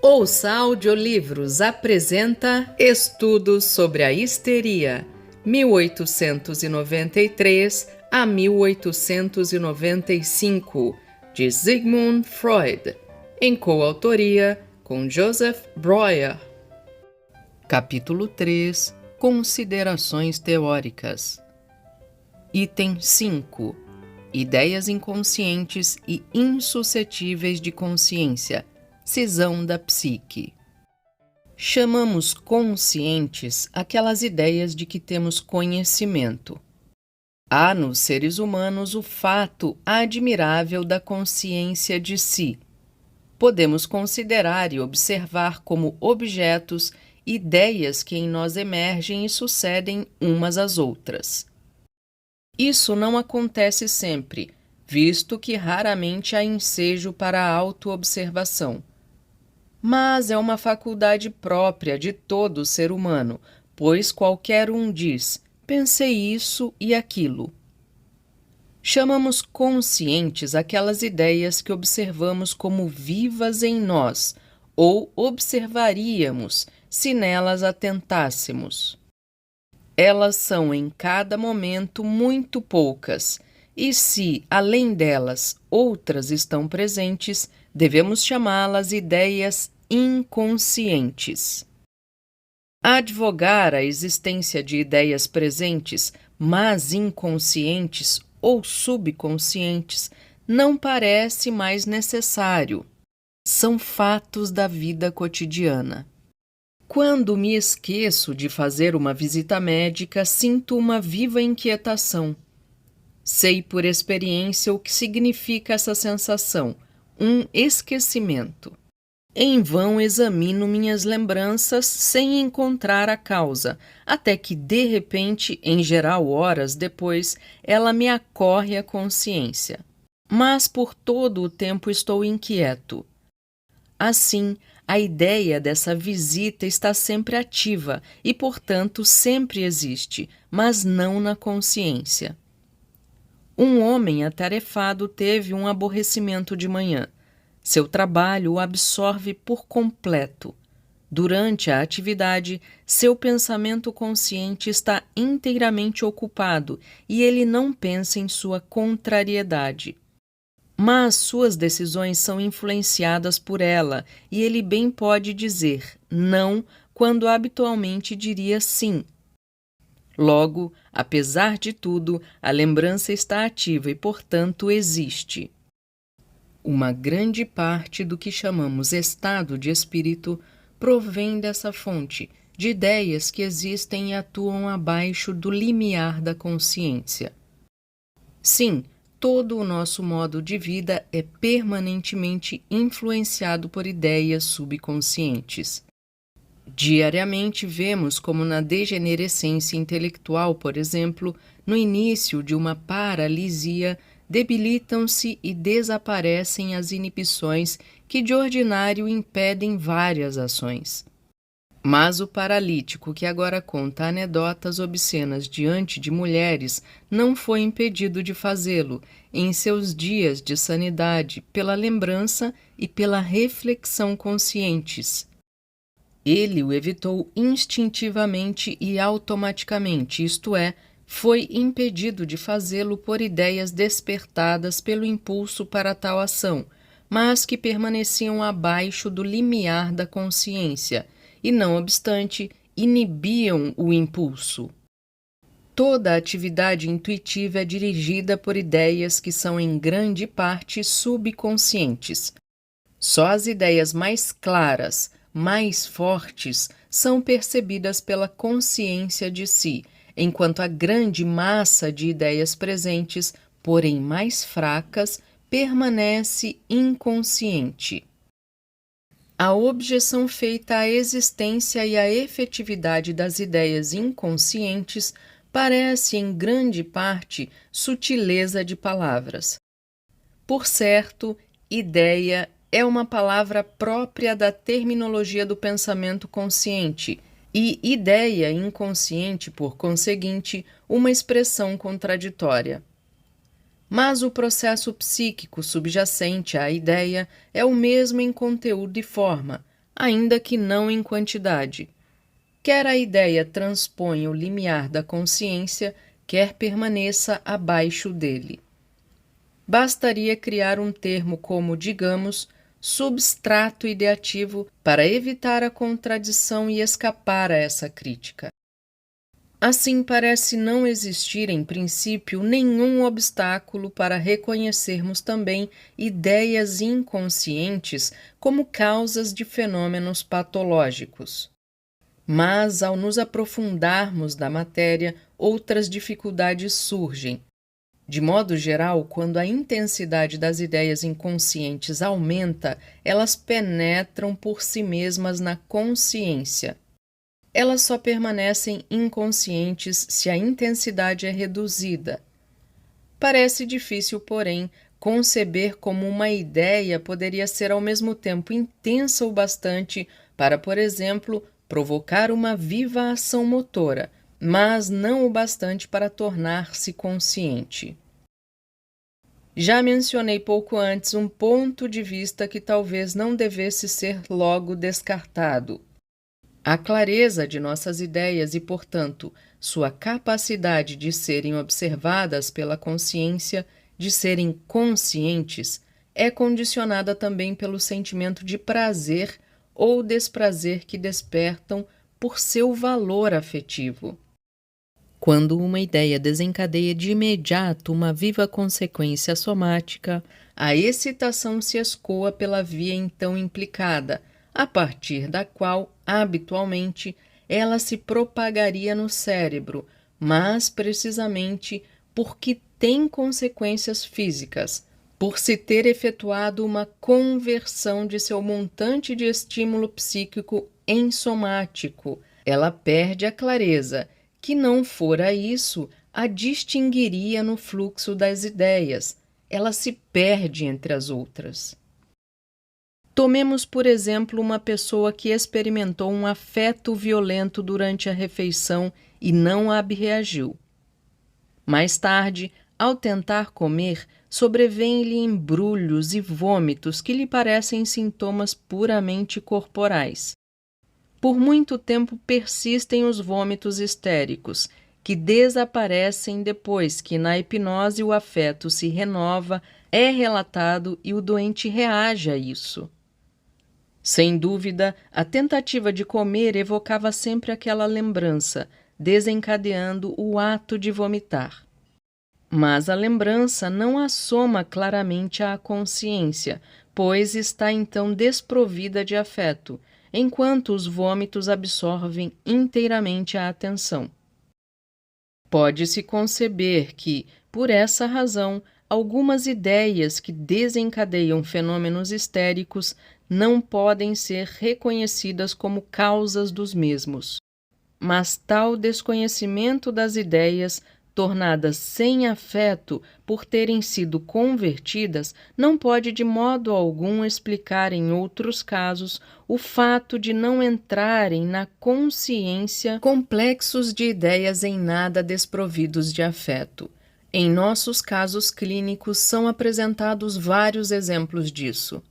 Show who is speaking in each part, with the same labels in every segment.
Speaker 1: Ouça Audiolivros apresenta Estudos sobre a Histeria, 1893 a 1895, de Sigmund Freud, em coautoria com Joseph Breuer. Capítulo 3 – Considerações teóricas. Item 5 – Ideias inconscientes e insuscetíveis de consciência. Cisão da psique. Chamamos conscientes aquelas ideias de que temos conhecimento. Há nos seres humanos o fato admirável da consciência de si. Podemos considerar e observar como objetos ideias que em nós emergem e sucedem umas às outras. Isso não acontece sempre, visto que raramente há ensejo para a autoobservação. Mas é uma faculdade própria de todo ser humano, pois qualquer um diz, pensei isso e aquilo. Chamamos conscientes aquelas ideias que observamos como vivas em nós, ou observaríamos se nelas atentássemos. Elas são em cada momento muito poucas, e se, além delas, outras estão presentes, devemos chamá-las ideias inconscientes. Advogar a existência de ideias presentes, mas inconscientes ou subconscientes, não parece mais necessário. São fatos da vida cotidiana. Quando me esqueço de fazer uma visita médica, sinto uma viva inquietação. Sei por experiência o que significa essa sensação, um esquecimento. Em vão examino minhas lembranças sem encontrar a causa, até que, de repente, em geral horas depois, ela me acorre à consciência. Mas por todo o tempo estou inquieto. Assim, a ideia dessa visita está sempre ativa e, portanto, sempre existe, mas não na consciência. Um homem atarefado teve um aborrecimento de manhã. Seu trabalho o absorve por completo. Durante a atividade, seu pensamento consciente está inteiramente ocupado e ele não pensa em sua contrariedade. Mas suas decisões são influenciadas por ela e ele bem pode dizer não quando habitualmente diria sim. Logo, apesar de tudo, a lembrança está ativa e, portanto, existe. Uma grande parte do que chamamos estado de espírito provém dessa fonte, de ideias que existem e atuam abaixo do limiar da consciência. Sim, todo o nosso modo de vida é permanentemente influenciado por ideias subconscientes. Diariamente vemos como na degenerescência intelectual, por exemplo, no início de uma paralisia, debilitam-se e desaparecem as inibições que de ordinário impedem várias ações. Mas o paralítico que agora conta anedotas obscenas diante de mulheres não foi impedido de fazê-lo em seus dias de sanidade pela lembrança e pela reflexão conscientes. Ele o evitou instintivamente e automaticamente, isto é, foi impedido de fazê-lo por ideias despertadas pelo impulso para tal ação, mas que permaneciam abaixo do limiar da consciência e, não obstante, inibiam o impulso. Toda a atividade intuitiva é dirigida por ideias que são em grande parte subconscientes. Só as ideias mais claras, mais fortes, são percebidas pela consciência de si, enquanto a grande massa de ideias presentes, porém mais fracas, permanece inconsciente. A objeção feita à existência e à efetividade das ideias inconscientes parece, em grande parte, sutileza de palavras. Por certo, ideia é uma palavra própria da terminologia do pensamento consciente e ideia inconsciente, por conseguinte, uma expressão contraditória. Mas o processo psíquico subjacente à ideia é o mesmo em conteúdo e forma, ainda que não em quantidade. Quer a ideia transponha o limiar da consciência, quer permaneça abaixo dele. Bastaria criar um termo como, digamos, substrato ideativo para evitar a contradição e escapar a essa crítica. Assim, parece não existir, em princípio, nenhum obstáculo para reconhecermos também ideias inconscientes como causas de fenômenos patológicos. Mas, ao nos aprofundarmos da matéria, outras dificuldades surgem. De modo geral, quando a intensidade das ideias inconscientes aumenta, elas penetram por si mesmas na consciência. Elas só permanecem inconscientes se a intensidade é reduzida. Parece difícil, porém, conceber como uma ideia poderia ser ao mesmo tempo intensa o bastante para, por exemplo, provocar uma viva ação motora, mas não o bastante para tornar-se consciente. Já mencionei pouco antes um ponto de vista que talvez não devesse ser logo descartado. A clareza de nossas ideias e, portanto, sua capacidade de serem observadas pela consciência, de serem conscientes, é condicionada também pelo sentimento de prazer ou desprazer que despertam por seu valor afetivo. Quando uma ideia desencadeia de imediato uma viva consequência somática, a excitação se escoa pela via então implicada, a partir da qual, habitualmente, ela se propagaria no cérebro, mas precisamente porque tem consequências físicas, por se ter efetuado uma conversão de seu montante de estímulo psíquico em somático, ela perde a clareza, que não fora isso, a distinguiria no fluxo das ideias, ela se perde entre as outras. Tomemos, por exemplo, uma pessoa que experimentou um afeto violento durante a refeição e não abreagiu. Mais tarde, ao tentar comer, sobrevêm-lhe embrulhos e vômitos que lhe parecem sintomas puramente corporais. Por muito tempo persistem os vômitos histéricos, que desaparecem depois que na hipnose o afeto se renova, é relatado e o doente reage a isso. Sem dúvida, a tentativa de comer evocava sempre aquela lembrança, desencadeando o ato de vomitar. Mas a lembrança não assoma claramente à consciência, pois está então desprovida de afeto, enquanto os vômitos absorvem inteiramente a atenção. Pode-se conceber que, por essa razão, algumas ideias que desencadeiam fenômenos histéricos não podem ser reconhecidas como causas dos mesmos. Mas tal desconhecimento das ideias, tornadas sem afeto por terem sido convertidas, não pode de modo algum explicar em outros casos o fato de não entrarem na consciência complexos de ideias em nada desprovidos de afeto. Em nossos casos clínicos são apresentados vários exemplos disso.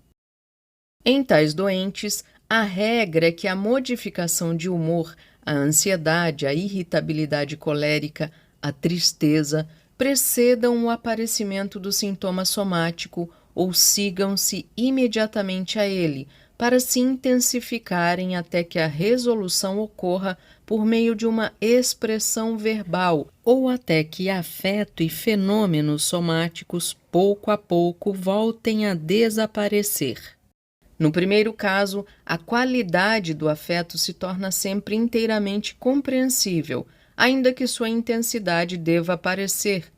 Speaker 1: Em tais doentes, a regra é que a modificação de humor, a ansiedade, a irritabilidade colérica, a tristeza, precedam o aparecimento do sintoma somático ou sigam-se imediatamente a ele, para se intensificarem até que a resolução ocorra por meio de uma expressão verbal ou até que afeto e fenômenos somáticos pouco a pouco voltem a desaparecer. No primeiro caso, a qualidade do afeto se torna sempre inteiramente compreensível, ainda que sua intensidade deva aparecer.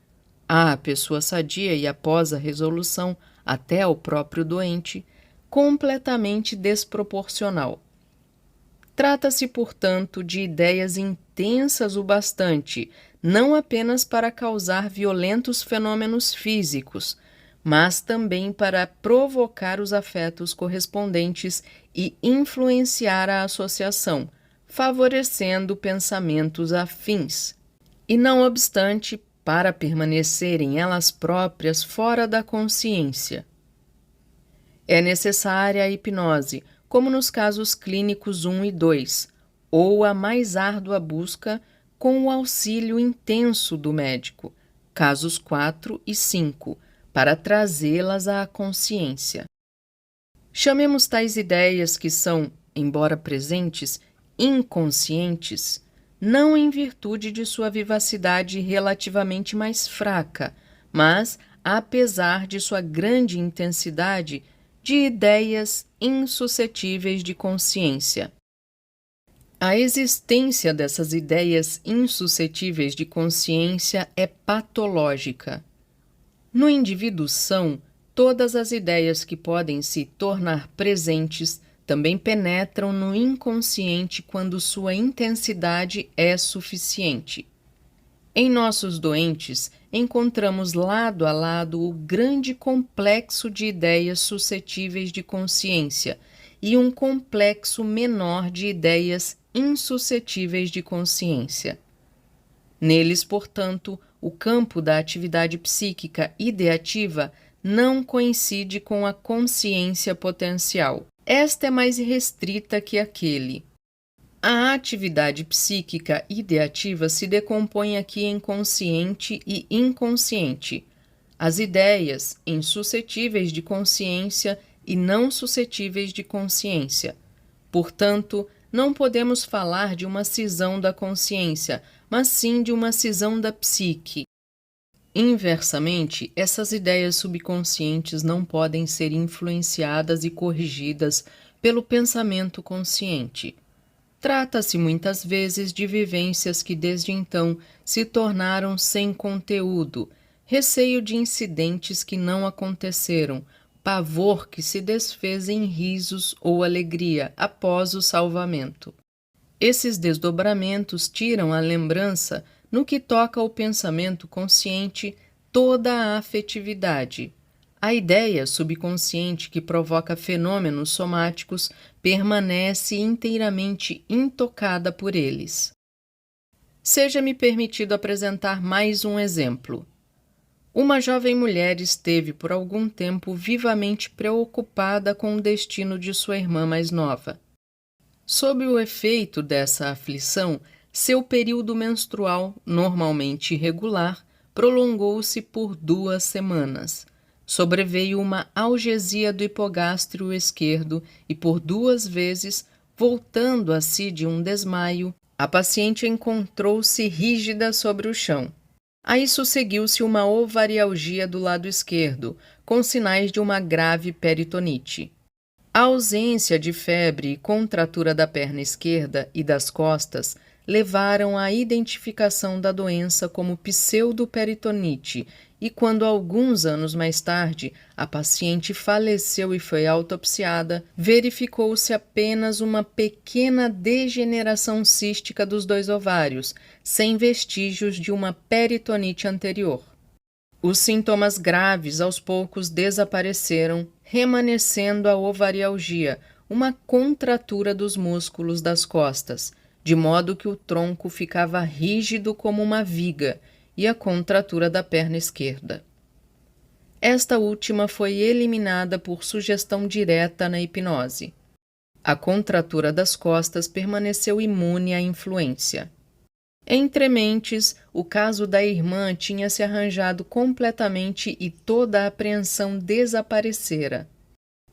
Speaker 1: À pessoa sadia e após a resolução, até ao próprio doente, completamente desproporcional. Trata-se, portanto, de ideias intensas o bastante, não apenas para causar violentos fenômenos físicos, mas também para provocar os afetos correspondentes e influenciar a associação, favorecendo pensamentos afins. E não obstante, para permanecerem elas próprias fora da consciência. É necessária a hipnose, como nos casos clínicos 1 e 2, ou a mais árdua busca com o auxílio intenso do médico, casos 4 e 5, para trazê-las à consciência. Chamemos tais ideias que são, embora presentes, inconscientes, não em virtude de sua vivacidade relativamente mais fraca, mas apesar de sua grande intensidade, de ideias insuscetíveis de consciência. A existência dessas ideias insuscetíveis de consciência é patológica. No indivíduo são, todas as ideias que podem se tornar presentes também penetram no inconsciente quando sua intensidade é suficiente. Em nossos doentes, encontramos lado a lado o grande complexo de ideias suscetíveis de consciência e um complexo menor de ideias insuscetíveis de consciência. Neles, portanto, o campo da atividade psíquica ideativa não coincide com a consciência potencial. Esta é mais restrita que aquele. A atividade psíquica ideativa se decompõe aqui em consciente e inconsciente. As ideias em suscetíveis de consciência e não suscetíveis de consciência. Portanto, não podemos falar de uma cisão da consciência, mas sim de uma cisão da psique. Inversamente, essas ideias subconscientes não podem ser influenciadas e corrigidas pelo pensamento consciente. Trata-se muitas vezes de vivências que desde então se tornaram sem conteúdo, receio de incidentes que não aconteceram, pavor que se desfez em risos ou alegria após o salvamento. Esses desdobramentos tiram a lembrança, no que toca ao pensamento consciente, toda a afetividade. A ideia subconsciente que provoca fenômenos somáticos permanece inteiramente intocada por eles. Seja-me permitido apresentar mais um exemplo. Uma jovem mulher esteve por algum tempo vivamente preocupada com o destino de sua irmã mais nova. Sob o efeito dessa aflição, seu período menstrual, normalmente irregular, prolongou-se por 2 semanas. Sobreveio uma algesia do hipogástrio esquerdo e por 2 vezes, voltando a si de um desmaio, a paciente encontrou-se rígida sobre o chão. A isso seguiu-se uma ovarialgia do lado esquerdo, com sinais de uma grave peritonite. A ausência de febre e contratura da perna esquerda e das costas levaram à identificação da doença como pseudoperitonite e quando alguns anos mais tarde a paciente faleceu e foi autopsiada, verificou-se apenas uma pequena degeneração cística dos 2 ovários, sem vestígios de uma peritonite anterior. Os sintomas graves aos poucos desapareceram, remanescendo a ovarialgia, uma contratura dos músculos das costas, de modo que o tronco ficava rígido como uma viga, e a contratura da perna esquerda. Esta última foi eliminada por sugestão direta na hipnose. A contratura das costas permaneceu imune à influência. Entre mentes, o caso da irmã tinha se arranjado completamente e toda a apreensão desaparecera.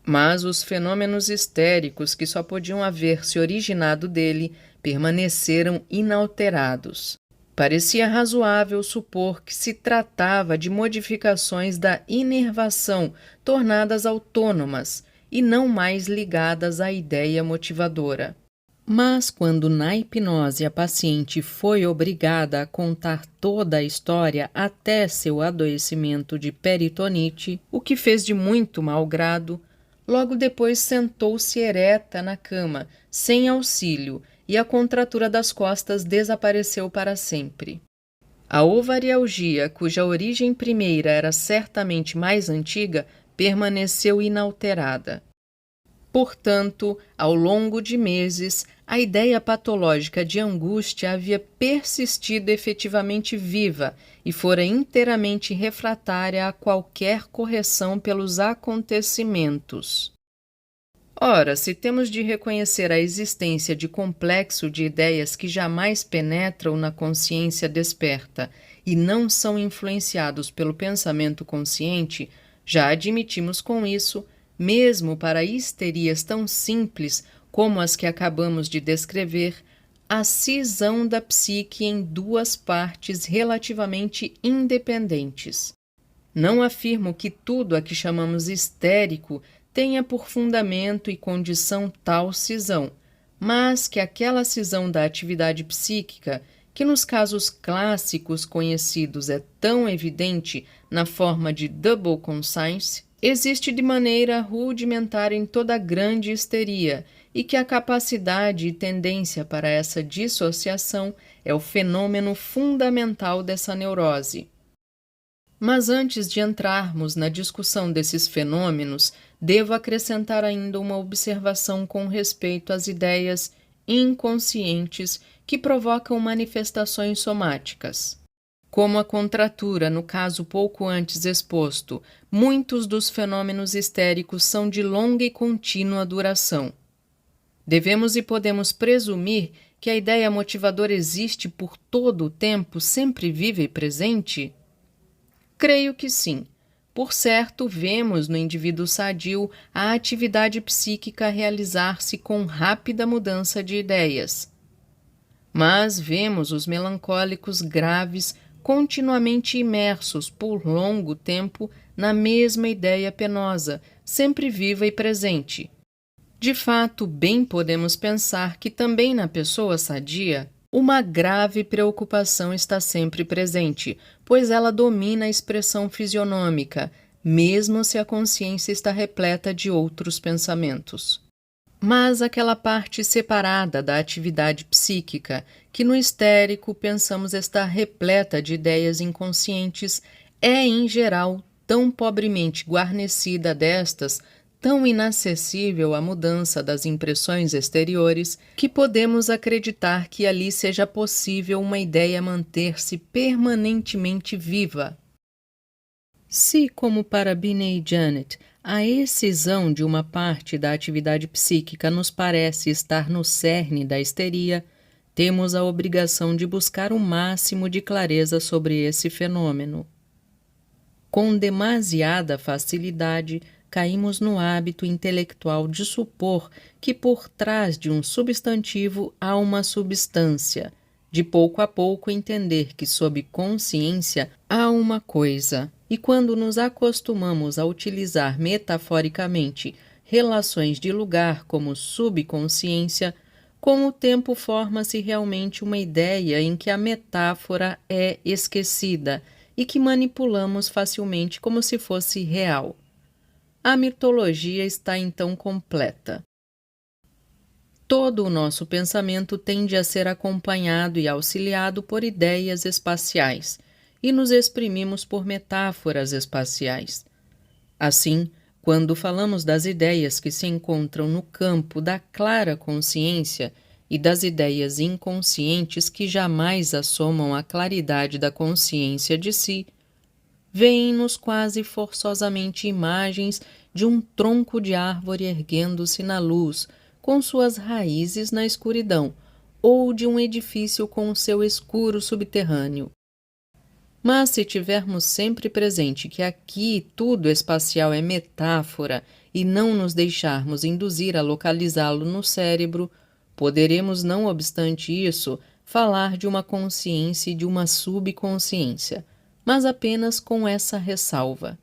Speaker 1: Mas os fenômenos histéricos que só podiam haver se originado dele permaneceram inalterados. Parecia razoável supor que se tratava de modificações da inervação tornadas autônomas e não mais ligadas à ideia motivadora. Mas quando na hipnose a paciente foi obrigada a contar toda a história até seu adoecimento de peritonite, o que fez de muito mau grado, logo depois sentou-se ereta na cama, sem auxílio, e a contratura das costas desapareceu para sempre. A ovarialgia, cuja origem primeira era certamente mais antiga, permaneceu inalterada. Portanto, ao longo de meses, a ideia patológica de angústia havia persistido efetivamente viva e fora inteiramente refratária a qualquer correção pelos acontecimentos. Ora, se temos de reconhecer a existência de complexo de ideias que jamais penetram na consciência desperta e não são influenciados pelo pensamento consciente, já admitimos com isso, mesmo para histerias tão simples como as que acabamos de descrever, a cisão da psique em duas partes relativamente independentes. Não afirmo que tudo a que chamamos histérico tenha por fundamento e condição tal cisão, mas que aquela cisão da atividade psíquica, que nos casos clássicos conhecidos é tão evidente na forma de double conscience, existe de maneira rudimentar em toda a grande histeria e que a capacidade e tendência para essa dissociação é o fenômeno fundamental dessa neurose. Mas antes de entrarmos na discussão desses fenômenos, devo acrescentar ainda uma observação com respeito às ideias inconscientes que provocam manifestações somáticas. Como a contratura, no caso pouco antes exposto, muitos dos fenômenos histéricos são de longa e contínua duração. Devemos e podemos presumir que a ideia motivadora existe por todo o tempo, sempre viva e presente? Creio que sim. Por certo, vemos no indivíduo sadio a atividade psíquica realizar-se com rápida mudança de ideias. Mas vemos os melancólicos graves continuamente imersos por longo tempo na mesma ideia penosa, sempre viva e presente. De fato, bem podemos pensar que também na pessoa sadia uma grave preocupação está sempre presente, pois ela domina a expressão fisionômica, mesmo se a consciência está repleta de outros pensamentos. Mas aquela parte separada da atividade psíquica, que no histérico pensamos estar repleta de ideias inconscientes, é, em geral, tão pobremente guarnecida destas, tão inacessível à mudança das impressões exteriores, que podemos acreditar que ali seja possível uma ideia manter-se permanentemente viva. Se, como para Binet e Janet, a excisão de uma parte da atividade psíquica nos parece estar no cerne da histeria, temos a obrigação de buscar o máximo de clareza sobre esse fenômeno. Com demasiada facilidade, caímos no hábito intelectual de supor que por trás de um substantivo há uma substância, de pouco a pouco entender que sob consciência há uma coisa, e quando nos acostumamos a utilizar metaforicamente relações de lugar como subconsciência, com o tempo forma-se realmente uma ideia em que a metáfora é esquecida e que manipulamos facilmente como se fosse real. A mitologia está então completa. Todo o nosso pensamento tende a ser acompanhado e auxiliado por ideias espaciais, e nos exprimimos por metáforas espaciais. Assim, quando falamos das ideias que se encontram no campo da clara consciência e das ideias inconscientes que jamais assomam à claridade da consciência de si, vêm-nos quase forçosamente imagens de um tronco de árvore erguendo-se na luz, com suas raízes na escuridão, ou de um edifício com o seu escuro subterrâneo. Mas se tivermos sempre presente que aqui tudo espacial é metáfora e não nos deixarmos induzir a localizá-lo no cérebro, poderemos, não obstante isso, falar de uma consciência e de uma subconsciência, mas apenas com essa ressalva.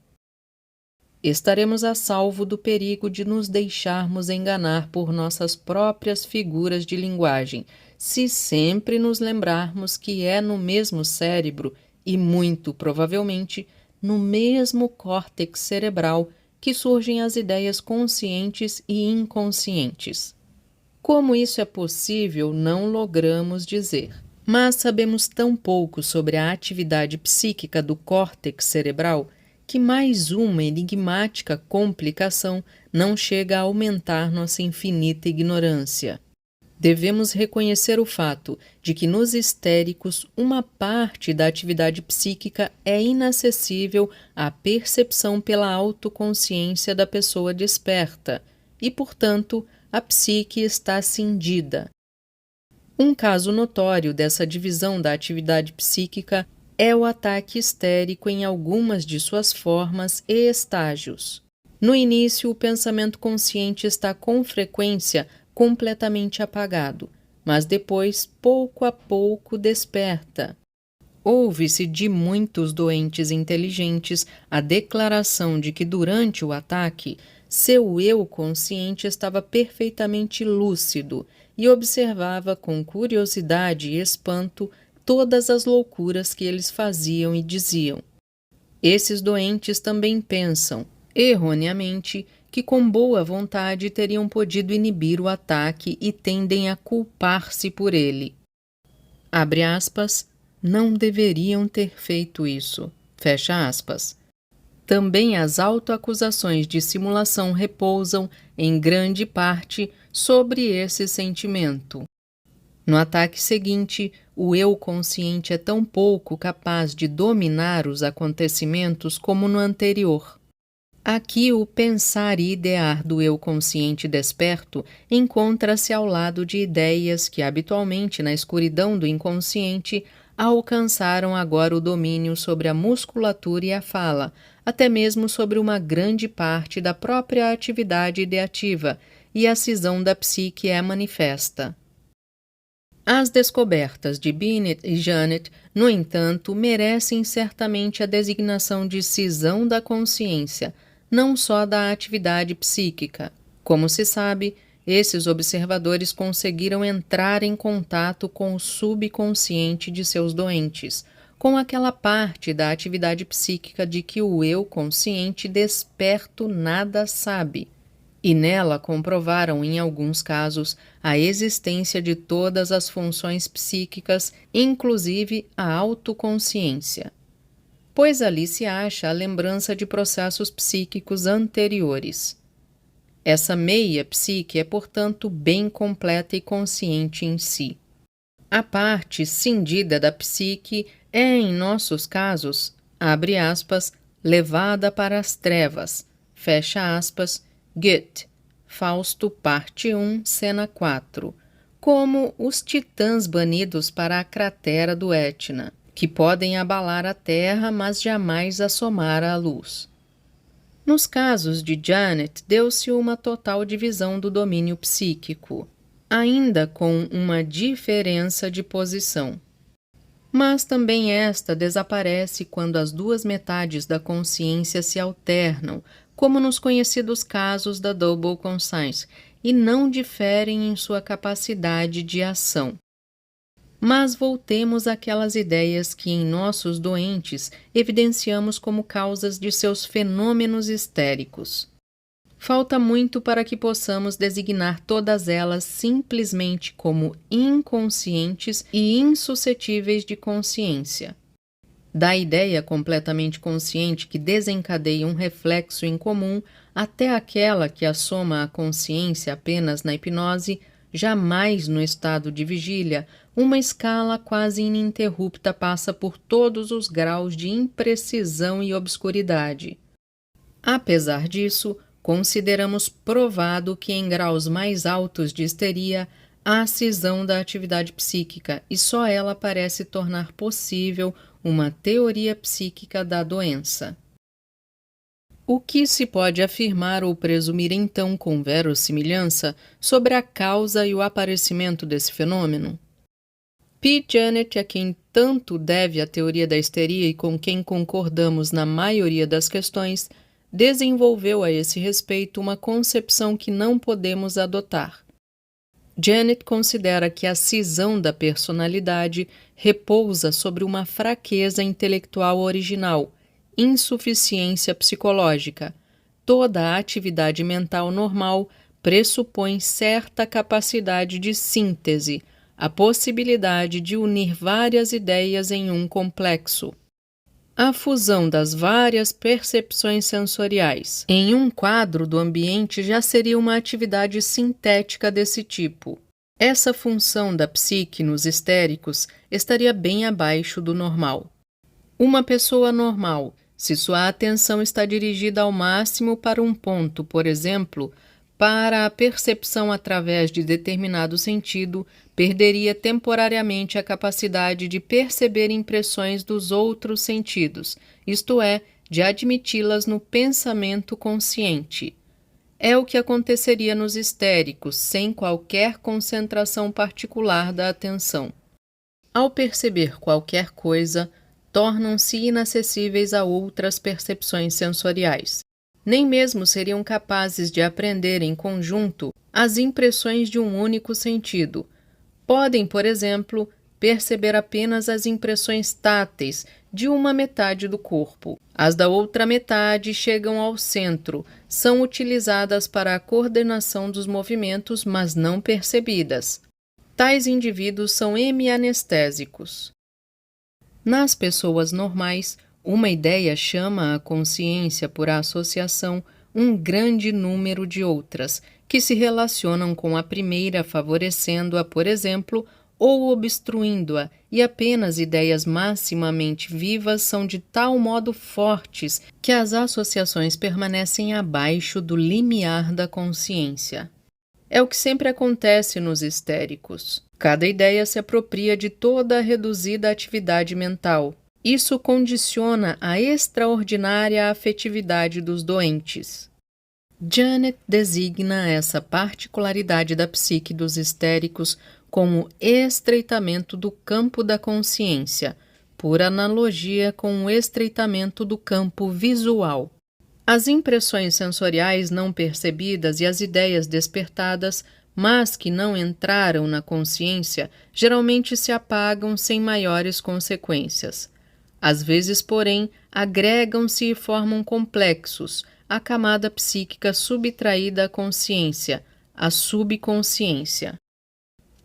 Speaker 1: Estaremos a salvo do perigo de nos deixarmos enganar por nossas próprias figuras de linguagem, se sempre nos lembrarmos que é no mesmo cérebro e, muito provavelmente, no mesmo córtex cerebral que surgem as ideias conscientes e inconscientes. Como isso é possível, não logramos dizer. Mas sabemos tão pouco sobre a atividade psíquica do córtex cerebral que mais uma enigmática complicação não chega a aumentar nossa infinita ignorância. Devemos reconhecer o fato de que nos histéricos uma parte da atividade psíquica é inacessível à percepção pela autoconsciência da pessoa desperta, e, portanto, a psique está cindida. Um caso notório dessa divisão da atividade psíquica é o ataque histérico em algumas de suas formas e estágios. No início, o pensamento consciente está com frequência completamente apagado, mas depois, pouco a pouco, desperta. Ouve-se de muitos doentes inteligentes a declaração de que durante o ataque, seu eu consciente estava perfeitamente lúcido e observava com curiosidade e espanto todas as loucuras que eles faziam e diziam. Esses doentes também pensam, erroneamente, que com boa vontade teriam podido inibir o ataque e tendem a culpar-se por ele. Abre aspas, não deveriam ter feito isso. Fecha aspas. Também as autoacusações de simulação repousam, em grande parte, sobre esse sentimento. No ataque seguinte, o eu consciente é tão pouco capaz de dominar os acontecimentos como no anterior. Aqui, o pensar e idear do eu consciente desperto encontra-se ao lado de ideias que, habitualmente, na escuridão do inconsciente, alcançaram agora o domínio sobre a musculatura e a fala, até mesmo sobre uma grande parte da própria atividade ideativa, e a cisão da psique é manifesta. As descobertas de Binet e Janet, no entanto, merecem certamente a designação de cisão da consciência, não só da atividade psíquica. Como se sabe, esses observadores conseguiram entrar em contato com o subconsciente de seus doentes, com aquela parte da atividade psíquica de que o eu consciente desperto nada sabe. E nela comprovaram, em alguns casos, a existência de todas as funções psíquicas, inclusive a autoconsciência. Pois ali se acha a lembrança de processos psíquicos anteriores. Essa meia psique é, portanto, bem completa e consciente em si. A parte cindida da psique é, em nossos casos, abre aspas, levada para as trevas, fecha aspas, Goethe, Fausto, parte 1, cena 4, como os titãs banidos para a cratera do Etna, que podem abalar a terra, mas jamais assomar à luz. Nos casos de Janet, deu-se uma total divisão do domínio psíquico, ainda com uma diferença de posição. Mas também esta desaparece quando as duas metades da consciência se alternam, como nos conhecidos casos da double conscience, e não diferem em sua capacidade de ação. Mas voltemos àquelas ideias que em nossos doentes evidenciamos como causas de seus fenômenos histéricos. Falta muito para que possamos designar todas elas simplesmente como inconscientes e insuscetíveis de consciência. Da ideia completamente consciente que desencadeia um reflexo incomum até aquela que assoma a consciência apenas na hipnose, jamais no estado de vigília, uma escala quase ininterrupta passa por todos os graus de imprecisão e obscuridade. Apesar disso, consideramos provado que em graus mais altos de histeria há cisão da atividade psíquica e só ela parece tornar possível uma teoria psíquica da doença. O que se pode afirmar ou presumir então com verossimilhança sobre a causa e o aparecimento desse fenômeno? P. Janet, a quem tanto deve a teoria da histeria e com quem concordamos na maioria das questões, desenvolveu a esse respeito uma concepção que não podemos adotar. Janet considera que a cisão da personalidade repousa sobre uma fraqueza intelectual original, insuficiência psicológica. Toda a atividade mental normal pressupõe certa capacidade de síntese, a possibilidade de unir várias ideias em um complexo. A fusão das várias percepções sensoriais em um quadro do ambiente já seria uma atividade sintética desse tipo. Essa função da psique nos histéricos estaria bem abaixo do normal. Uma pessoa normal, se sua atenção está dirigida ao máximo para um ponto, por exemplo, para a percepção através de determinado sentido, perderia temporariamente a capacidade de perceber impressões dos outros sentidos, isto é, de admiti-las no pensamento consciente. É o que aconteceria nos histéricos, sem qualquer concentração particular da atenção. Ao perceber qualquer coisa, tornam-se inacessíveis a outras percepções sensoriais. Nem mesmo seriam capazes de aprender em conjunto as impressões de um único sentido. Podem, por exemplo, perceber apenas as impressões táteis de uma metade do corpo. As da outra metade chegam ao centro, são utilizadas para a coordenação dos movimentos, mas não percebidas. Tais indivíduos são hemianestésicos. Nas pessoas normais, uma ideia chama à consciência por associação um grande número de outras, que se relacionam com a primeira, favorecendo-a, por exemplo, ou obstruindo-a, e apenas ideias maximamente vivas são de tal modo fortes que as associações permanecem abaixo do limiar da consciência. É o que sempre acontece nos histéricos. Cada ideia se apropria de toda a reduzida atividade mental. Isso condiciona a extraordinária afetividade dos doentes. Janet designa essa particularidade da psique dos histéricos como estreitamento do campo da consciência, por analogia com o estreitamento do campo visual. As impressões sensoriais não percebidas e as ideias despertadas, mas que não entraram na consciência, geralmente se apagam sem maiores consequências. Às vezes, porém, agregam-se e formam complexos, a camada psíquica subtraída à consciência, a subconsciência.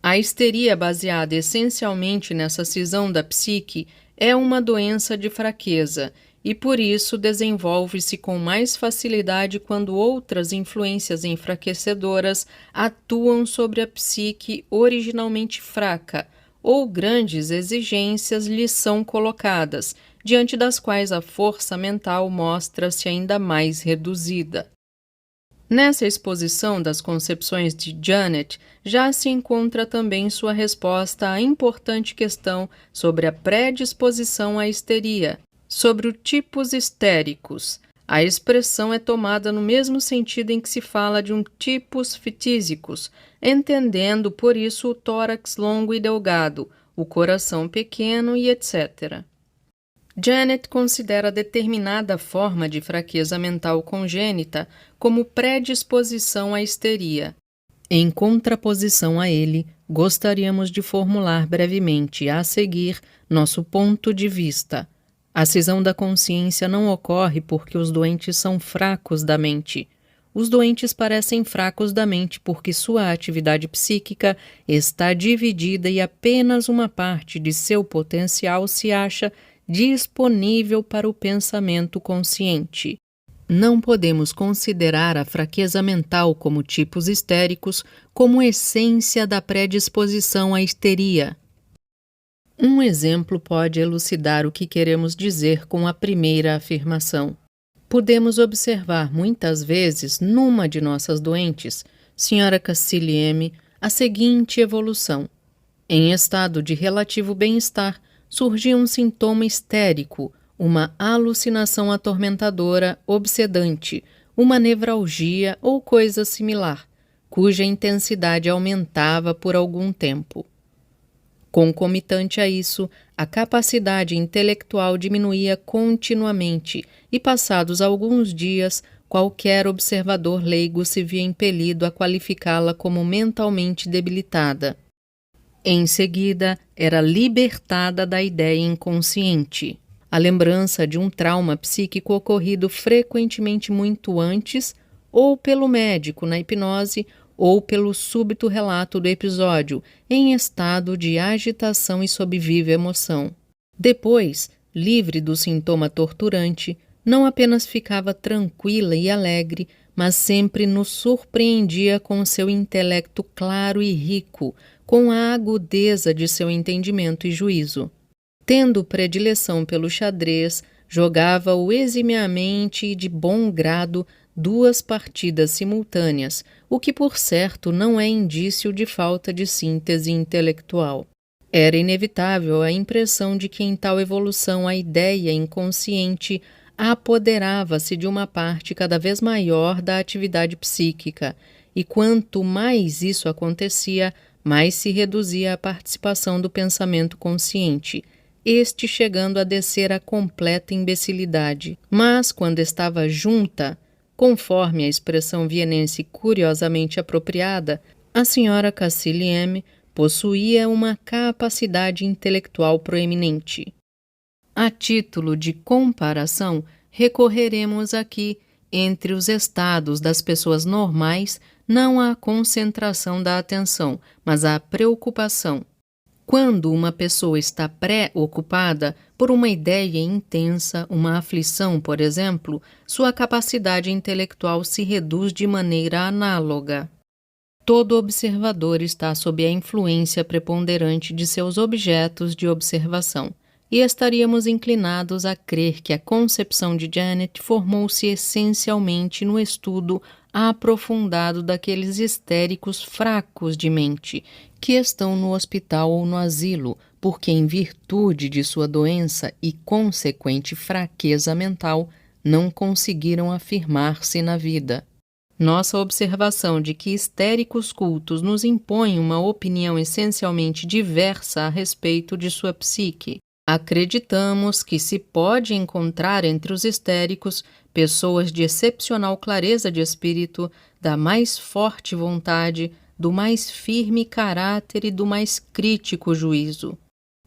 Speaker 1: A histeria baseada essencialmente nessa cisão da psique é uma doença de fraqueza e por isso desenvolve-se com mais facilidade quando outras influências enfraquecedoras atuam sobre a psique originalmente fraca, ou grandes exigências lhes são colocadas, diante das quais a força mental mostra-se ainda mais reduzida. Nessa exposição das concepções de Janet, já se encontra também sua resposta à importante questão sobre a predisposição à histeria, sobre os tipos histéricos. A expressão é tomada no mesmo sentido em que se fala de um tipos fitísicos, entendendo por isso o tórax longo e delgado, o coração pequeno e etc. Janet considera determinada forma de fraqueza mental congênita como predisposição à histeria. Em contraposição a ele, gostaríamos de formular brevemente a seguir nosso ponto de vista. A cisão da consciência não ocorre porque os doentes são fracos da mente. Os doentes parecem fracos da mente porque sua atividade psíquica está dividida e apenas uma parte de seu potencial se acha disponível para o pensamento consciente. Não podemos considerar a fraqueza mental como tipos histéricos como essência da predisposição à histeria. Um exemplo pode elucidar o que queremos dizer com a primeira afirmação. Podemos observar muitas vezes numa de nossas doentes, Sra. Cassilieme, a seguinte evolução. Em estado de relativo bem-estar, surgia um sintoma histérico, uma alucinação atormentadora, obsedante, uma nevralgia ou coisa similar, cuja intensidade aumentava por algum tempo. Concomitante a isso, a capacidade intelectual diminuía continuamente e, passados alguns dias, qualquer observador leigo se via impelido a qualificá-la como mentalmente debilitada. Em seguida, era libertada da ideia inconsciente. A lembrança de um trauma psíquico ocorrido frequentemente muito antes, ou pelo médico na hipnose, ou pelo súbito relato do episódio, em estado de agitação e sob viva emoção. Depois, livre do sintoma torturante, não apenas ficava tranquila e alegre, mas sempre nos surpreendia com seu intelecto claro e rico, com a agudeza de seu entendimento e juízo. Tendo predileção pelo xadrez, jogava-o eximiamente e de bom grado, duas partidas simultâneas, o que por certo não é indício de falta de síntese intelectual. Era inevitável a impressão de que em tal evolução a ideia inconsciente apoderava-se de uma parte cada vez maior da atividade psíquica, e quanto mais isso acontecia, mais se reduzia a participação do pensamento consciente, este chegando a descer a completa imbecilidade. Mas, quando estava junta, conforme a expressão vienense curiosamente apropriada, a senhora Cassilieme possuía uma capacidade intelectual proeminente. A título de comparação, recorreremos aqui, entre os estados das pessoas normais, não à concentração da atenção, mas à preocupação. Quando uma pessoa está preocupada por uma ideia intensa, uma aflição, por exemplo, sua capacidade intelectual se reduz de maneira análoga. Todo observador está sob a influência preponderante de seus objetos de observação, e estaríamos inclinados a crer que a concepção de Janet formou-se essencialmente no estudo aprofundado daqueles histéricos fracos de mente, que estão no hospital ou no asilo, porque em virtude de sua doença e consequente fraqueza mental, não conseguiram afirmar-se na vida. Nossa observação de que histéricos cultos nos impõem uma opinião essencialmente diversa a respeito de sua psique. Acreditamos que se pode encontrar entre os histéricos pessoas de excepcional clareza de espírito, da mais forte vontade, do mais firme caráter e do mais crítico juízo.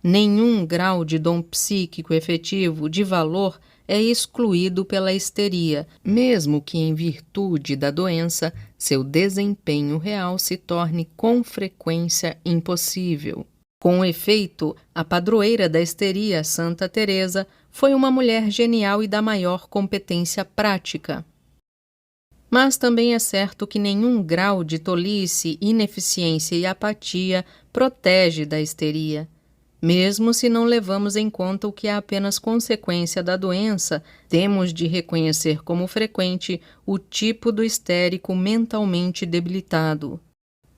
Speaker 1: Nenhum grau de dom psíquico efetivo de valor é excluído pela histeria, mesmo que em virtude da doença seu desempenho real se torne com frequência impossível. Com efeito, a padroeira da histeria, Santa Teresa, foi uma mulher genial e da maior competência prática. Mas também é certo que nenhum grau de tolice, ineficiência e apatia protege da histeria. Mesmo se não levamos em conta o que é apenas consequência da doença, temos de reconhecer como frequente o tipo do histérico mentalmente debilitado.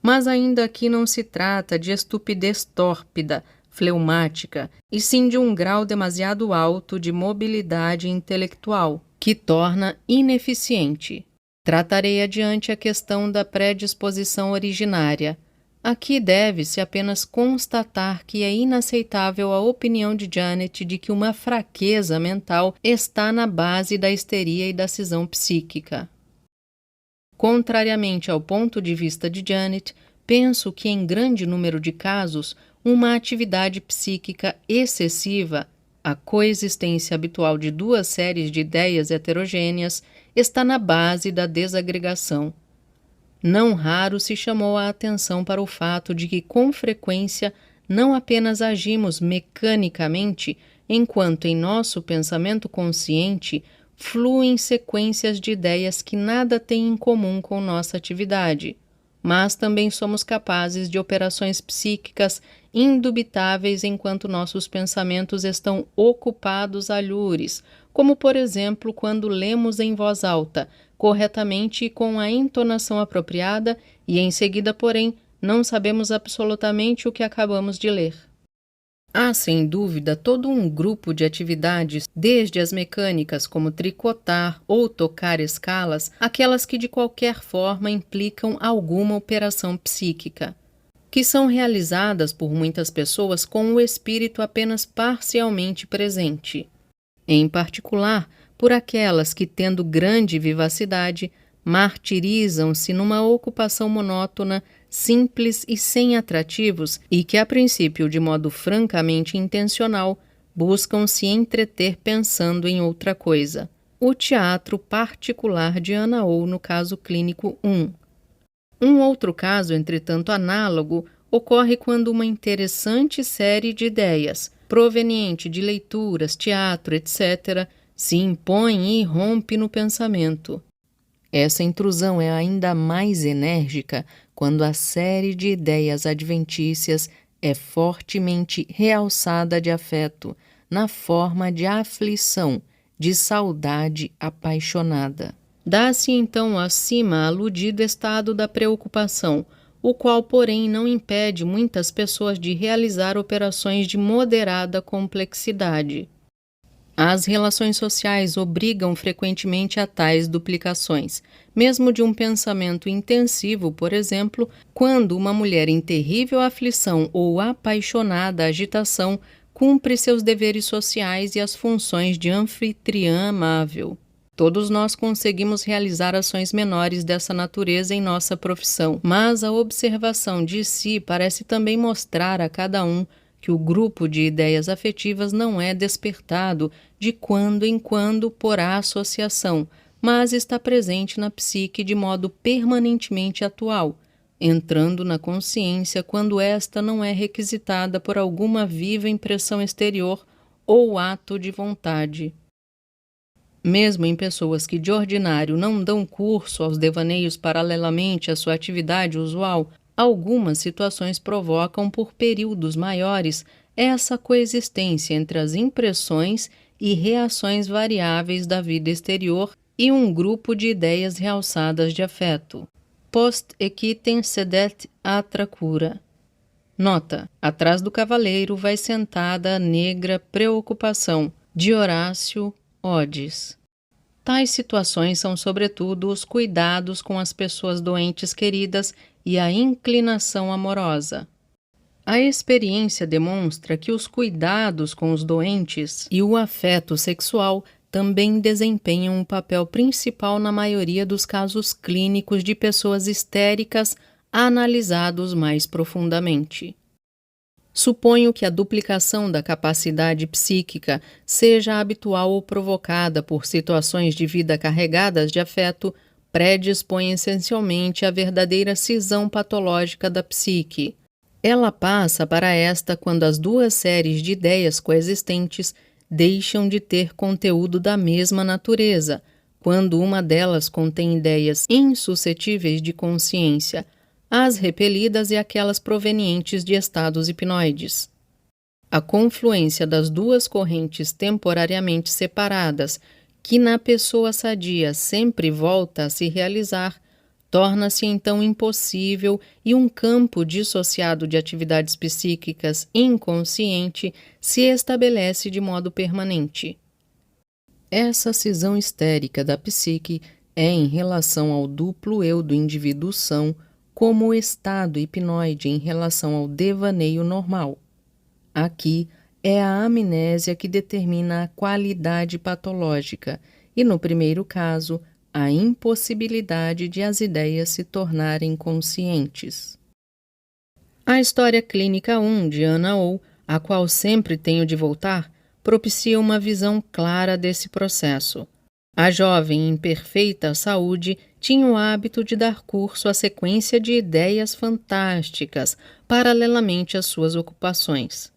Speaker 1: Mas ainda aqui não se trata de estupidez tórpida, fleumática, e sim de um grau demasiado alto de mobilidade intelectual, que torna ineficiente. Tratarei adiante a questão da predisposição originária. Aqui deve-se apenas constatar que é inaceitável a opinião de Janet de que uma fraqueza mental está na base da histeria e da cisão psíquica. Contrariamente ao ponto de vista de Janet, penso que em grande número de casos, uma atividade psíquica excessiva, a coexistência habitual de duas séries de ideias heterogêneas, está na base da desagregação. Não raro se chamou a atenção para o fato de que, com frequência, não apenas agimos mecanicamente, enquanto em nosso pensamento consciente fluem sequências de ideias que nada têm em comum com nossa atividade, mas também somos capazes de operações psíquicas indubitáveis enquanto nossos pensamentos estão ocupados a lures, como, por exemplo, quando lemos em voz alta, corretamente e com a entonação apropriada, e em seguida, porém, não sabemos absolutamente o que acabamos de ler. Há, sem dúvida, todo um grupo de atividades, desde as mecânicas, como tricotar ou tocar escalas, aquelas que de qualquer forma implicam alguma operação psíquica, que são realizadas por muitas pessoas com o espírito apenas parcialmente presente. Em particular, por aquelas que, tendo grande vivacidade, martirizam-se numa ocupação monótona, simples e sem atrativos, e que, a princípio, de modo francamente intencional, buscam se entreter pensando em outra coisa. O teatro particular de Ana ou no caso clínico 1. Um outro caso, entretanto análogo, ocorre quando uma interessante série de ideias, proveniente de leituras, teatro, etc., se impõe e rompe no pensamento. Essa intrusão é ainda mais enérgica quando a série de ideias adventícias é fortemente realçada de afeto, na forma de aflição, de saudade apaixonada. Dá-se então acima aludido estado da preocupação, o qual, porém, não impede muitas pessoas de realizar operações de moderada complexidade. As relações sociais obrigam frequentemente a tais duplicações, mesmo de um pensamento intensivo, por exemplo, quando uma mulher em terrível aflição ou apaixonada agitação cumpre seus deveres sociais e as funções de anfitriã amável. Todos nós conseguimos realizar ações menores dessa natureza em nossa profissão, mas a observação de si parece também mostrar a cada um que o grupo de ideias afetivas não é despertado de quando em quando por associação, mas está presente na psique de modo permanentemente atual, entrando na consciência quando esta não é requisitada por alguma viva impressão exterior ou ato de vontade. Mesmo em pessoas que de ordinário não dão curso aos devaneios paralelamente à sua atividade usual, algumas situações provocam por períodos maiores essa coexistência entre as impressões e reações variáveis da vida exterior e um grupo de ideias realçadas de afeto. Post equitem sedet atra cura. Nota: atrás do cavaleiro vai sentada a negra preocupação, de Horácio Odes. Tais situações são, sobretudo, os cuidados com as pessoas doentes queridas e a inclinação amorosa. A experiência demonstra que os cuidados com os doentes e o afeto sexual também desempenham um papel principal na maioria dos casos clínicos de pessoas histéricas analisados mais profundamente. Suponho que a duplicação da capacidade psíquica seja habitual ou provocada por situações de vida carregadas de afeto, predispõe essencialmente à verdadeira cisão patológica da psique. Ela passa para esta quando as duas séries de ideias coexistentes deixam de ter conteúdo da mesma natureza, quando uma delas contém ideias insuscetíveis de consciência, as repelidas e aquelas provenientes de estados hipnoides. A confluência das duas correntes temporariamente separadas, que na pessoa sadia sempre volta a se realizar, torna-se então impossível e um campo dissociado de atividades psíquicas inconsciente se estabelece de modo permanente. Essa cisão histérica da psique é em relação ao duplo eu do indivíduo são, como o estado hipnoide em relação ao devaneio normal. Aqui é a amnésia que determina a qualidade patológica e, no primeiro caso, a impossibilidade de as ideias se tornarem conscientes. A história clínica 1 de Anna O, a qual sempre tenho de voltar, propicia uma visão clara desse processo. A jovem em perfeita saúde tinha o hábito de dar curso à sequência de ideias fantásticas, paralelamente às suas ocupações.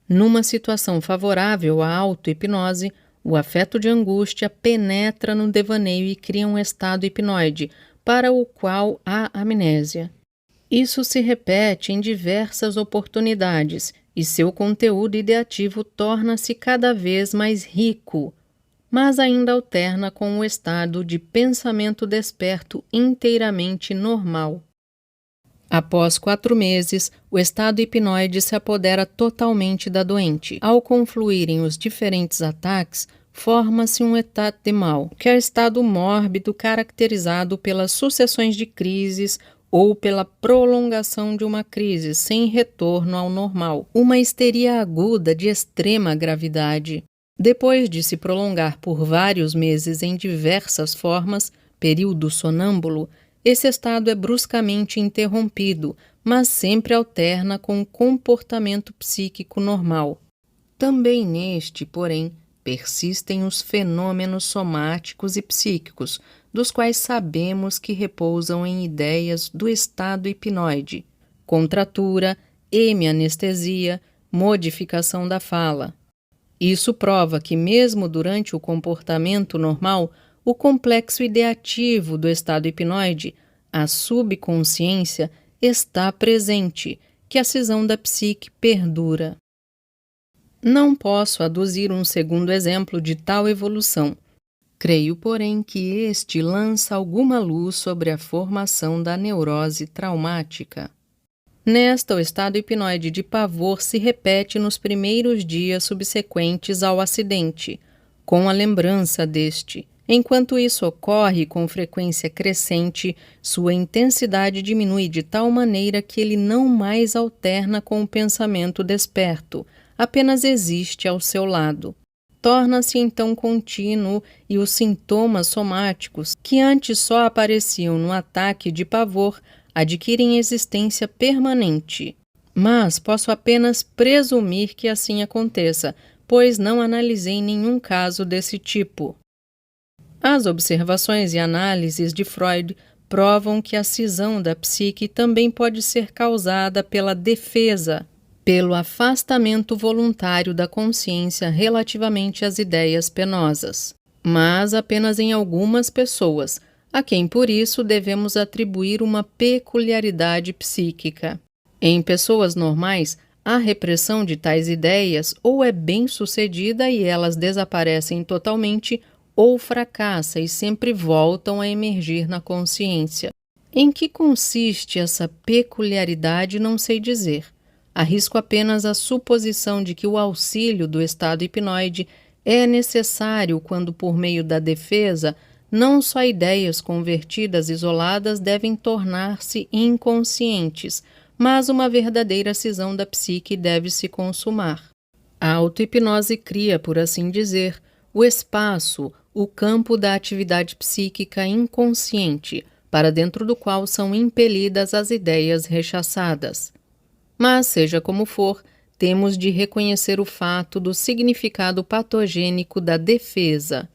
Speaker 1: Numa situação favorável à auto-hipnose, o afeto de angústia penetra no devaneio e cria um estado hipnoide, para o qual há amnésia. Isso se repete em diversas oportunidades, e seu conteúdo ideativo torna-se cada vez mais rico, mas ainda alterna com o estado de pensamento desperto inteiramente normal. Após 4 meses, o estado hipnoide se apodera totalmente da doente. Ao confluírem os diferentes ataques, forma-se um état de mal, que é o estado mórbido caracterizado pelas sucessões de crises ou pela prolongação de uma crise sem retorno ao normal, uma histeria aguda de extrema gravidade. Depois de se prolongar por vários meses em diversas formas, período sonâmbulo, esse estado é bruscamente interrompido, mas sempre alterna com o comportamento psíquico normal. Também neste, porém, persistem os fenômenos somáticos e psíquicos, dos quais sabemos que repousam em ideias do estado hipnoide: contratura, hemianestesia, modificação da fala. Isso prova que, mesmo durante o comportamento normal, o complexo ideativo do estado hipnoide, a subconsciência, está presente, que a cisão da psique perdura. Não posso aduzir um segundo exemplo de tal evolução. Creio, porém, que este lança alguma luz sobre a formação da neurose traumática. Nesta, o estado hipnoide de pavor se repete nos primeiros dias subsequentes ao acidente, com a lembrança deste. Enquanto isso ocorre com frequência crescente, sua intensidade diminui de tal maneira que ele não mais alterna com o pensamento desperto, apenas existe ao seu lado. Torna-se então contínuo e os sintomas somáticos, que antes só apareciam no ataque de pavor, adquirem existência permanente. Mas posso apenas presumir que assim aconteça, pois não analisei nenhum caso desse tipo. As observações e análises de Freud provam que a cisão da psique também pode ser causada pela defesa, pelo afastamento voluntário da consciência relativamente às ideias penosas, mas apenas em algumas pessoas, a quem por isso devemos atribuir uma peculiaridade psíquica. Em pessoas normais, a repressão de tais ideias ou é bem-sucedida e elas desaparecem totalmente, ou fracassa e sempre voltam a emergir na consciência. Em que consiste essa peculiaridade, não sei dizer. Arrisco apenas a suposição de que o auxílio do estado hipnoide é necessário quando, por meio da defesa, não só ideias convertidas isoladas devem tornar-se inconscientes, mas uma verdadeira cisão da psique deve se consumar. A auto-hipnose cria, por assim dizer, o espaço, o campo da atividade psíquica inconsciente, para dentro do qual são impelidas as ideias rechaçadas. Mas, seja como for, temos de reconhecer o fato do significado patogênico da defesa.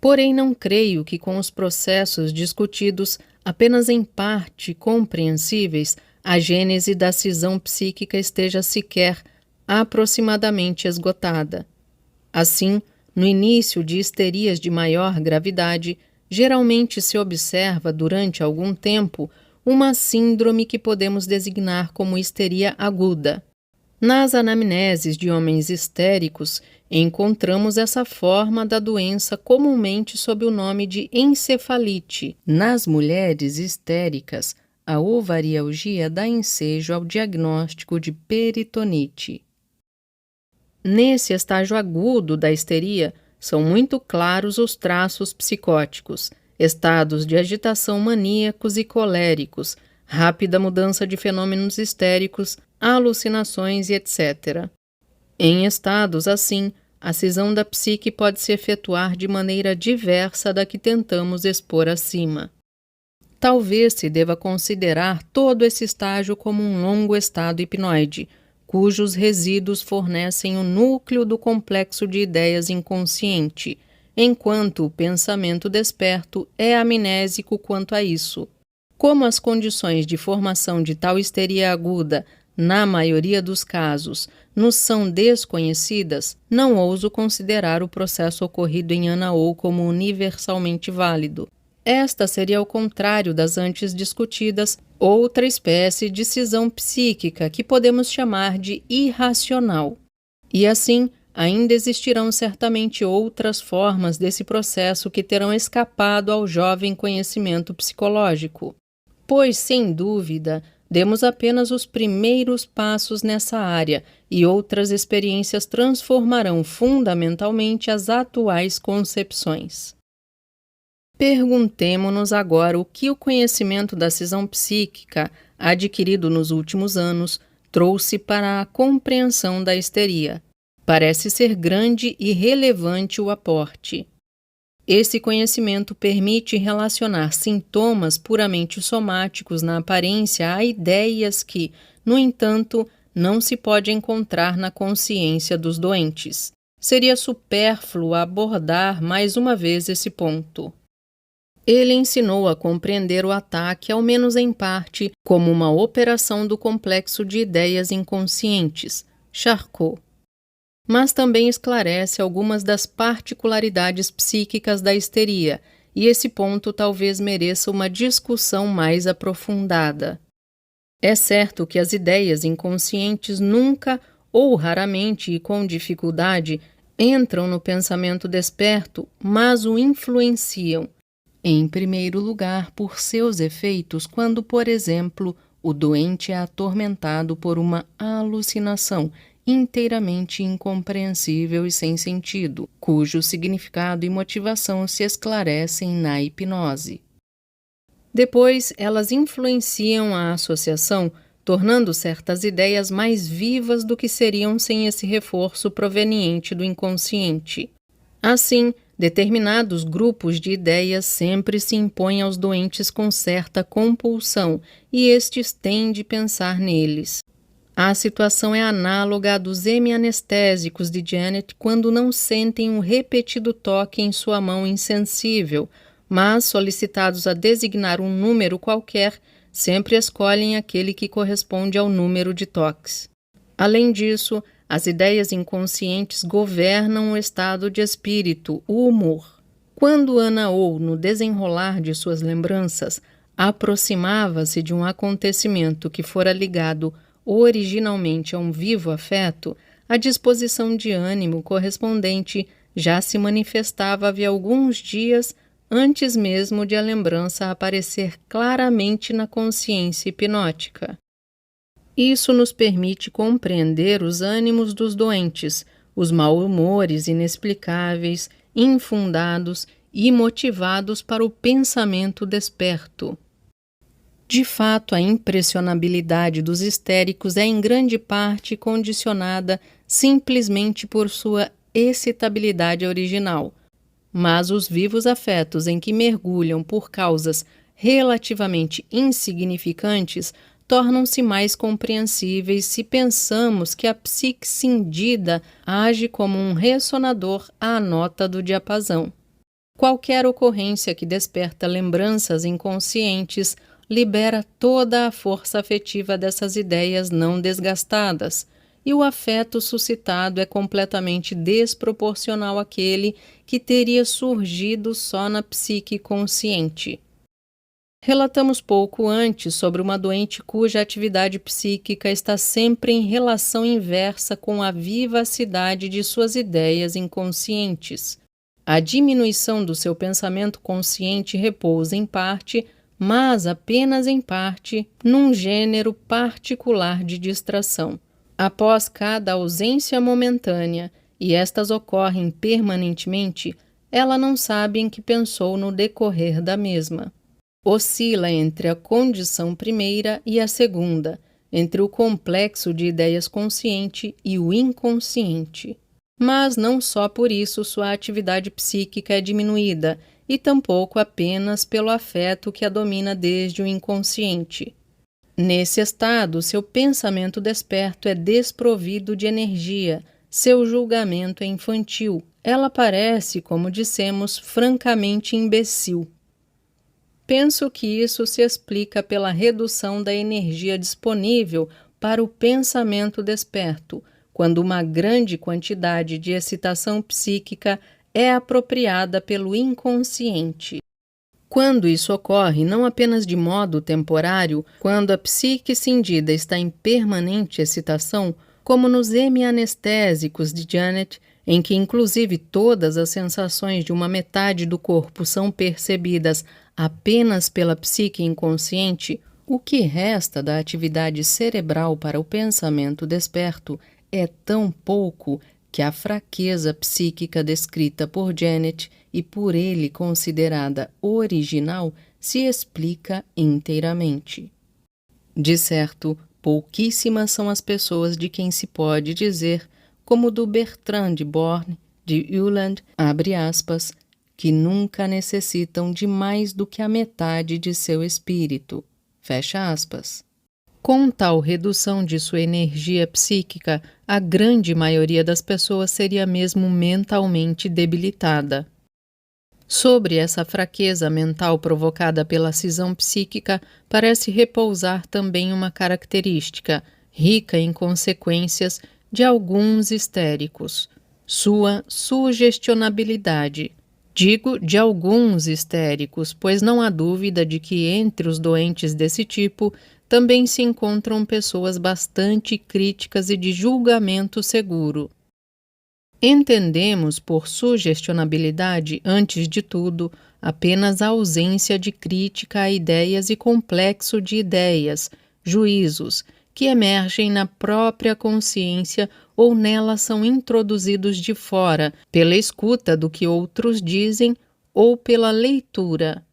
Speaker 1: Porém, não creio que com os processos discutidos, apenas em parte compreensíveis, a gênese da cisão psíquica esteja sequer aproximadamente esgotada. Assim, no início de histerias de maior gravidade, geralmente se observa durante algum tempo uma síndrome que podemos designar como histeria aguda. Nas anamneses de homens histéricos, encontramos essa forma da doença comumente sob o nome de encefalite. Nas mulheres histéricas, a ovarialgia dá ensejo ao diagnóstico de peritonite. Nesse estágio agudo da histeria, são muito claros os traços psicóticos, estados de agitação maníacos e coléricos, rápida mudança de fenômenos histéricos, alucinações e etc. Em estados assim, a cisão da psique pode se efetuar de maneira diversa da que tentamos expor acima. Talvez se deva considerar todo esse estágio como um longo estado hipnoide, cujos resíduos fornecem o núcleo do complexo de ideias inconsciente, enquanto o pensamento desperto é amnésico quanto a isso. Como as condições de formação de tal histeria aguda, na maioria dos casos, nos são desconhecidas, não ouso considerar o processo ocorrido em Ana Oh como universalmente válido. Esta seria, ao contrário das antes discutidas, outra espécie de cisão psíquica que podemos chamar de irracional. E assim, ainda existirão certamente outras formas desse processo que terão escapado ao jovem conhecimento psicológico. Pois, sem dúvida, demos apenas os primeiros passos nessa área e outras experiências transformarão fundamentalmente as atuais concepções. Perguntemo-nos agora o que o conhecimento da cisão psíquica, adquirido nos últimos anos, trouxe para a compreensão da histeria. Parece ser grande e relevante o aporte. Esse conhecimento permite relacionar sintomas puramente somáticos na aparência a ideias que, no entanto, não se pode encontrar na consciência dos doentes. Seria supérfluo abordar mais uma vez esse ponto. Ele ensinou a compreender o ataque, ao menos em parte, como uma operação do complexo de ideias inconscientes, Charcot. Mas também esclarece algumas das particularidades psíquicas da histeria, e esse ponto talvez mereça uma discussão mais aprofundada. É certo que as ideias inconscientes nunca, ou raramente e com dificuldade, entram no pensamento desperto, mas o influenciam. Em primeiro lugar, por seus efeitos, quando, por exemplo, o doente é atormentado por uma alucinação inteiramente incompreensível e sem sentido, cujo significado e motivação se esclarecem na hipnose. Depois, elas influenciam a associação, tornando certas ideias mais vivas do que seriam sem esse reforço proveniente do inconsciente. Assim, determinados grupos de ideias sempre se impõem aos doentes com certa compulsão e estes têm de pensar neles. A situação é análoga à dos hemianestésicos de Janet quando não sentem um repetido toque em sua mão insensível, mas, solicitados a designar um número qualquer, sempre escolhem aquele que corresponde ao número de toques. Além disso, as ideias inconscientes governam o estado de espírito, o humor. Quando Ana Oh, no desenrolar de suas lembranças, aproximava-se de um acontecimento que fora ligado originalmente a um vivo afeto, a disposição de ânimo correspondente já se manifestava havia alguns dias antes mesmo de a lembrança aparecer claramente na consciência hipnótica. Isso nos permite compreender os ânimos dos doentes, os mal-humores inexplicáveis, infundados e motivados para o pensamento desperto. De fato, a impressionabilidade dos histéricos é em grande parte condicionada simplesmente por sua excitabilidade original, mas os vivos afetos em que mergulham por causas relativamente insignificantes tornam-se mais compreensíveis se pensamos que a psique cindida age como um ressonador à nota do diapasão. Qualquer ocorrência que desperta lembranças inconscientes libera toda a força afetiva dessas ideias não desgastadas, e o afeto suscitado é completamente desproporcional àquele que teria surgido só na psique consciente. Relatamos pouco antes sobre uma doente cuja atividade psíquica está sempre em relação inversa com a vivacidade de suas ideias inconscientes. A diminuição do seu pensamento consciente repousa em parte, mas apenas em parte, num gênero particular de distração. Após cada ausência momentânea, e estas ocorrem permanentemente, ela não sabe em que pensou no decorrer da mesma. Oscila entre a condição primeira e a segunda, entre o complexo de ideias consciente e o inconsciente. Mas não só por isso sua atividade psíquica é diminuída, e tampouco apenas pelo afeto que a domina desde o inconsciente. Nesse estado, seu pensamento desperto é desprovido de energia, seu julgamento é infantil, ela parece, como dissemos, francamente imbecil. Penso que isso se explica pela redução da energia disponível para o pensamento desperto, quando uma grande quantidade de excitação psíquica é apropriada pelo inconsciente. Quando isso ocorre, não apenas de modo temporário, quando a psique cindida está em permanente excitação, como nos hemianestésicos de Janet, em que inclusive todas as sensações de uma metade do corpo são percebidas apenas pela psique inconsciente, o que resta da atividade cerebral para o pensamento desperto é tão pouco que a fraqueza psíquica descrita por Janet e por ele considerada original se explica inteiramente. De certo, pouquíssimas são as pessoas de quem se pode dizer, como do Bertrand de Born, de Uhland, abre aspas, que nunca necessitam de mais do que a metade de seu espírito, fecha aspas. Com tal redução de sua energia psíquica, a grande maioria das pessoas seria mesmo mentalmente debilitada. Sobre essa fraqueza mental provocada pela cisão psíquica, parece repousar também uma característica, rica em consequências, de alguns histéricos: sua sugestionabilidade. Digo de alguns histéricos, pois não há dúvida de que entre os doentes desse tipo também se encontram pessoas bastante críticas e de julgamento seguro. Entendemos por sugestionabilidade, antes de tudo, apenas a ausência de crítica a ideias e complexo de ideias, juízos, que emergem na própria consciência ou nela são introduzidos de fora, pela escuta do que outros dizem ou pela leitura.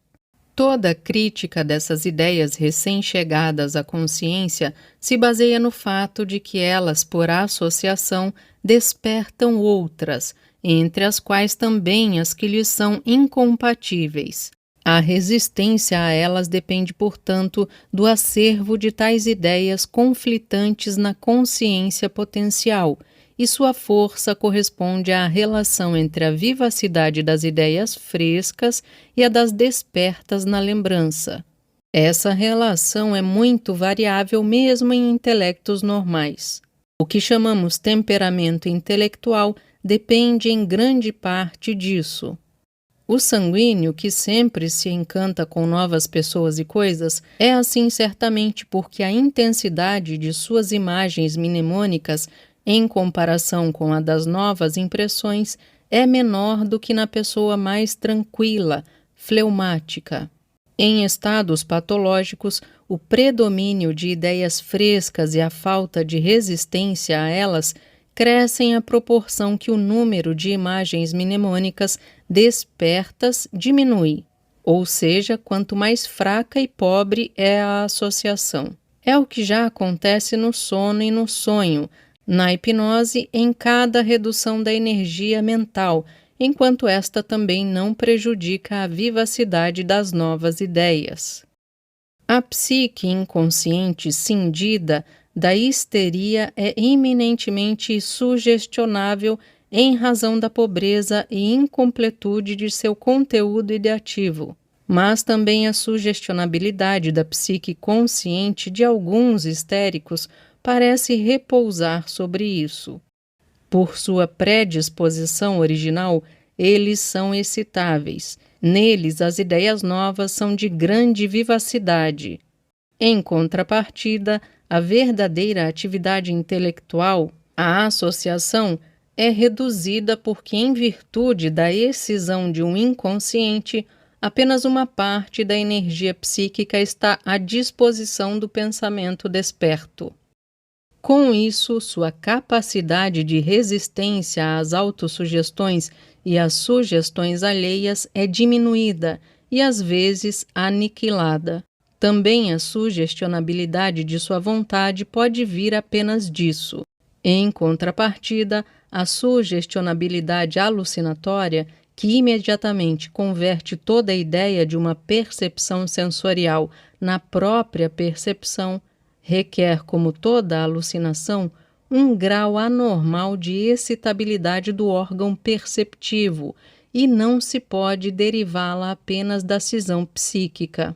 Speaker 1: Toda crítica dessas ideias recém-chegadas à consciência se baseia no fato de que elas, por associação, despertam outras, entre as quais também as que lhes são incompatíveis. A resistência a elas depende, portanto, do acervo de tais ideias conflitantes na consciência potencial, e sua força corresponde à relação entre a vivacidade das ideias frescas e a das despertas na lembrança. Essa relação é muito variável mesmo em intelectos normais. O que chamamos temperamento intelectual depende em grande parte disso. O sanguíneo, que sempre se encanta com novas pessoas e coisas, é assim certamente porque a intensidade de suas imagens mnemônicas em comparação com a das novas impressões, é menor do que na pessoa mais tranquila, fleumática. Em estados patológicos, o predomínio de ideias frescas e a falta de resistência a elas crescem à proporção que o número de imagens mnemônicas despertas diminui, ou seja, quanto mais fraca e pobre é a associação. É o que já acontece no sono e no sonho, na hipnose, em cada redução da energia mental, enquanto esta também não prejudica a vivacidade das novas ideias. A psique inconsciente cindida da histeria é eminentemente sugestionável em razão da pobreza e incompletude de seu conteúdo ideativo, mas também a sugestionabilidade da psique consciente de alguns histéricos parece repousar sobre isso. Por sua predisposição original, eles são excitáveis. Neles, as ideias novas são de grande vivacidade. Em contrapartida, a verdadeira atividade intelectual, a associação, é reduzida porque, em virtude da excisão de um inconsciente, apenas uma parte da energia psíquica está à disposição do pensamento desperto. Com isso, sua capacidade de resistência às autossugestões e às sugestões alheias é diminuída e, às vezes, aniquilada. Também a sugestionabilidade de sua vontade pode vir apenas disso. Em contrapartida, a sugestionabilidade alucinatória, que imediatamente converte toda a ideia de uma percepção sensorial na própria percepção, requer, como toda alucinação, um grau anormal de excitabilidade do órgão perceptivo e não se pode derivá-la apenas da cisão psíquica.